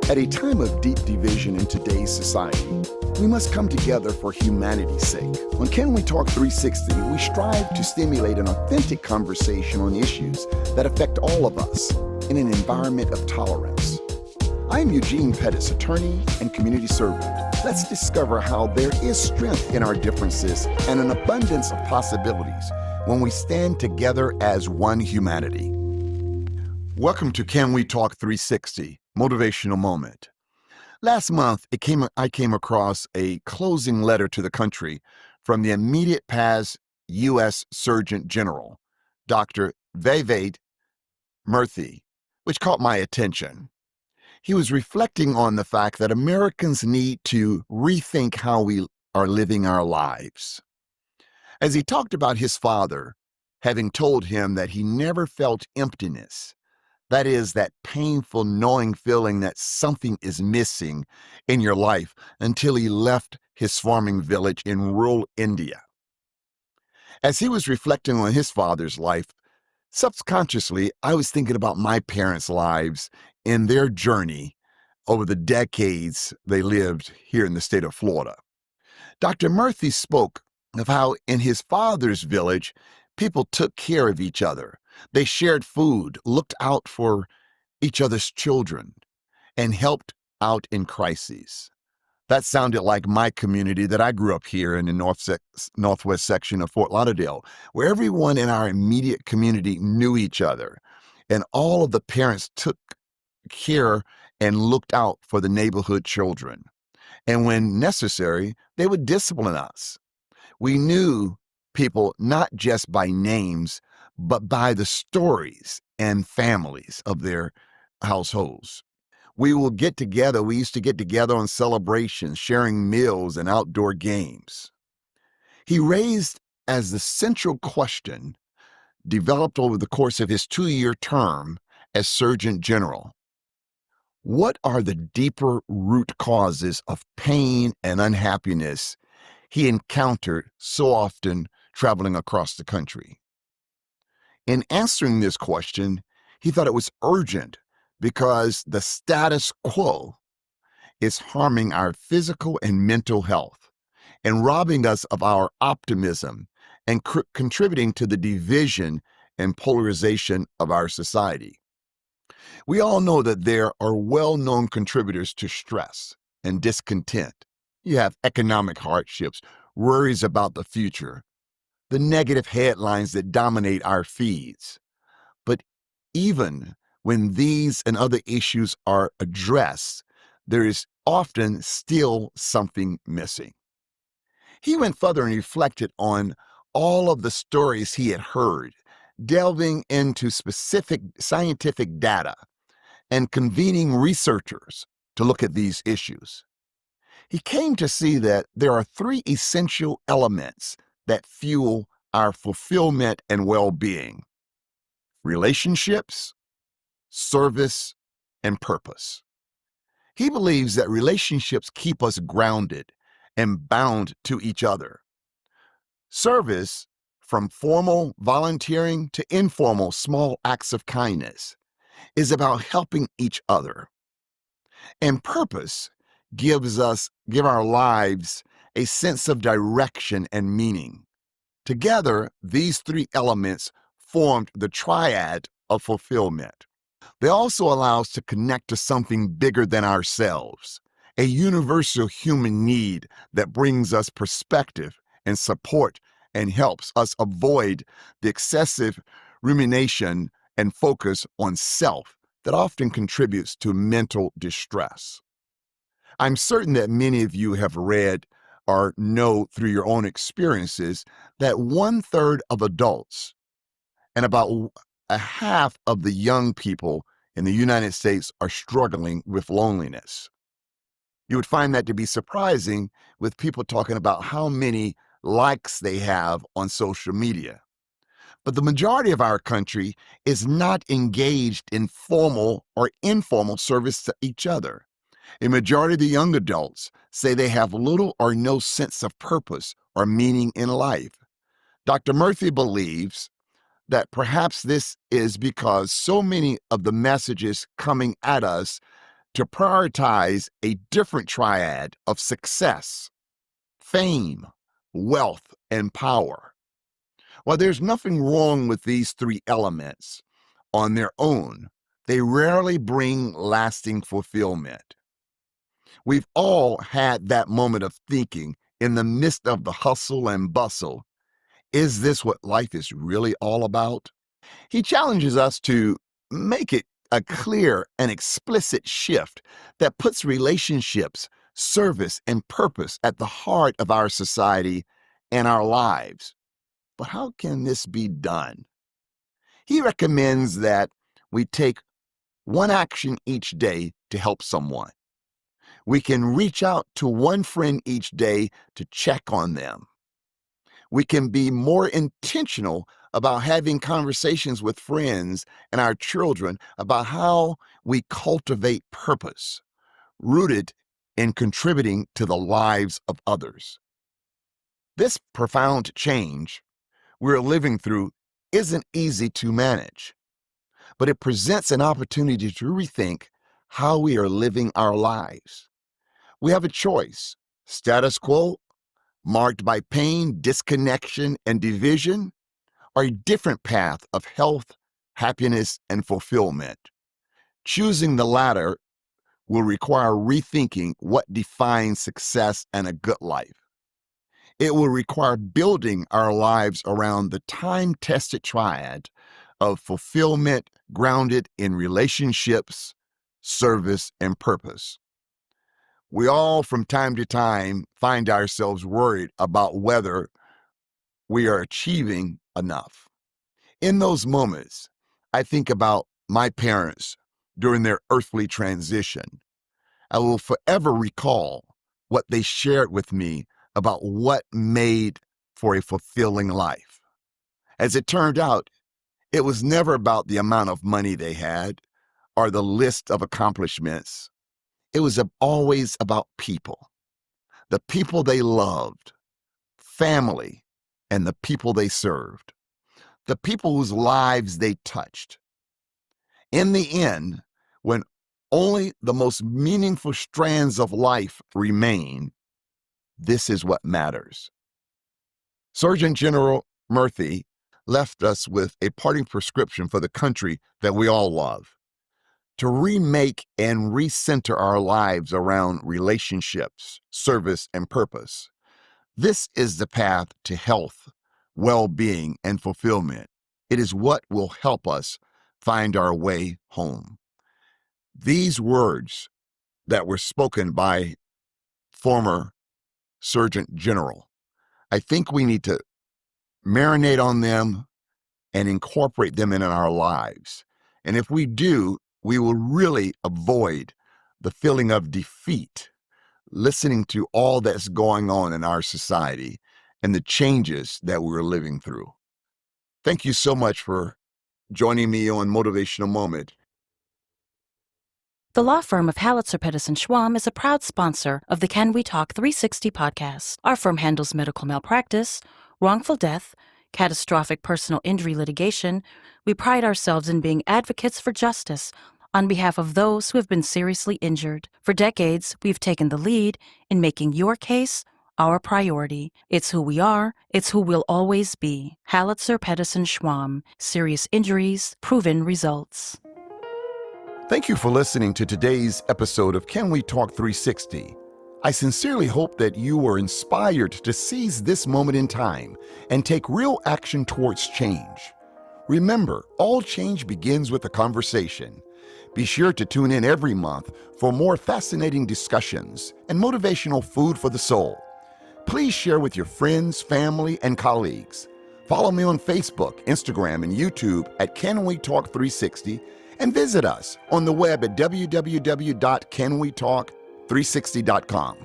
At a time of deep division in today's society, we must come together for humanity's sake. On Can We Talk 360, we strive to stimulate an authentic conversation on issues that affect all of us in an environment of tolerance. I am Eugene Pettis, attorney and community servant. Let's discover how there is strength in our differences and an abundance of possibilities when we stand together as one humanity. Welcome to Can We Talk 360, Motivational Moment. Last month, I came across a closing letter to the country from the immediate past U.S. Surgeon General, Dr. Vivek Murthy, which caught my attention. He was reflecting on the fact that Americans need to rethink how we are living our lives. As he talked about his father having told him that he never felt emptiness, that is, that painful knowing feeling that something is missing in your life, until he left his farming village in rural India. As he was reflecting on his father's life, subconsciously, I was thinking about my parents' lives in their journey over the decades they lived here in the state of Florida. Dr. Murthy spoke of how in his father's village, people took care of each other. They shared food, looked out for each other's children, and helped out in crises. That sounded like my community that I grew up here in the northwest section of Fort Lauderdale, where everyone in our immediate community knew each other, and all of the parents took care and looked out for the neighborhood children. And when necessary, they would discipline us. We knew people not just by names, but by the stories and families of their households. We used to get together on celebrations, sharing meals and outdoor games. He raised as the central question, developed over the course of his 2-year term as Surgeon General: what are the deeper root causes of pain and unhappiness he encountered so often traveling across the country? In answering this question, he thought it was urgent because the status quo is harming our physical and mental health and robbing us of our optimism and contributing to the division and polarization of our society. We all know that there are well-known contributors to stress and discontent. You have economic hardships, worries about the future, the negative headlines that dominate our feeds. But even when these and other issues are addressed, there is often still something missing. He went further and reflected on all of the stories he had heard, delving into specific scientific data and convening researchers to look at these issues. He came to see that there are 3 essential elements that fuel our fulfillment and well-being: relationships, service, and purpose. He believes that relationships keep us grounded and bound to each other. Service, from formal volunteering to informal small acts of kindness, is about helping each other. And purpose give our lives a sense of direction and meaning. Together, these 3 elements formed the triad of fulfillment. They also allow us to connect to something bigger than ourselves, a universal human need that brings us perspective and support and helps us avoid the excessive rumination and focus on self that often contributes to mental distress. I'm certain that many of you have read or know through your own experiences that 1/3 of adults and about a half of the young people in the United States are struggling with loneliness. You would find that to be surprising with people talking about how many likes they have on social media. But the majority of our country is not engaged in formal or informal service to each other. A majority of the young adults say they have little or no sense of purpose or meaning in life. Dr. Murthy believes that perhaps this is because so many of the messages coming at us to prioritize a different triad of success, fame, wealth, and power. While there's nothing wrong with these three elements on their own, they rarely bring lasting fulfillment. We've all had that moment of thinking in the midst of the hustle and bustle, is this what life is really all about? He challenges us to make it a clear and explicit shift that puts relationships, service, and purpose at the heart of our society and our lives. But how can this be done? He recommends that we take one action each day to help someone. We can reach out to one friend each day to check on them. We can be more intentional about having conversations with friends and our children about how we cultivate purpose, rooted in contributing to the lives of others. This profound change we're living through isn't easy to manage, but it presents an opportunity to rethink how we are living our lives. We have a choice: status quo, marked by pain, disconnection, and division, or a different path of health, happiness, and fulfillment. Choosing the latter will require rethinking what defines success and a good life. It will require building our lives around the time-tested triad of fulfillment grounded in relationships, service, and purpose. We all, from time to time, find ourselves worried about whether we are achieving enough. In those moments, I think about my parents during their earthly transition. I will forever recall what they shared with me about what made for a fulfilling life. As it turned out, it was never about the amount of money they had or the list of accomplishments. It was always about people, the people they loved, family, and the people they served, the people whose lives they touched. In the end, when only the most meaningful strands of life remain, this is what matters. Surgeon General Murthy left us with a parting prescription for the country that we all love: to remake and recenter our lives around relationships, service, and purpose. This is the path to health, well-being, and fulfillment. It is what will help us find our way home. These words that were spoken by former Surgeon General, I think we need to marinate on them and incorporate them in our lives. And if we do, we will really avoid the feeling of defeat, listening to all that's going on in our society and the changes that we're living through. Thank you so much for joining me on Motivational Moment. The law firm of Halitzer, Pettison Schwam is a proud sponsor of the Can We Talk 360 podcast. Our firm handles medical malpractice, wrongful death, catastrophic personal injury litigation. We pride ourselves in being advocates for justice on behalf of those who have been seriously injured. For decades, we've taken the lead in making your case our priority. It's who we are. It's who we'll always be. Halitzer, Pettison Schwam. Serious injuries, proven results. Thank you for listening to today's episode of Can We Talk 360. I sincerely hope that you were inspired to seize this moment in time and take real action towards change. Remember, all change begins with a conversation. Be sure to tune in every month for more fascinating discussions and motivational food for the soul. Please share with your friends, family, and colleagues. Follow me on Facebook, Instagram, and YouTube at Can We Talk 360, and visit us on the web at www.canwetalk360.com.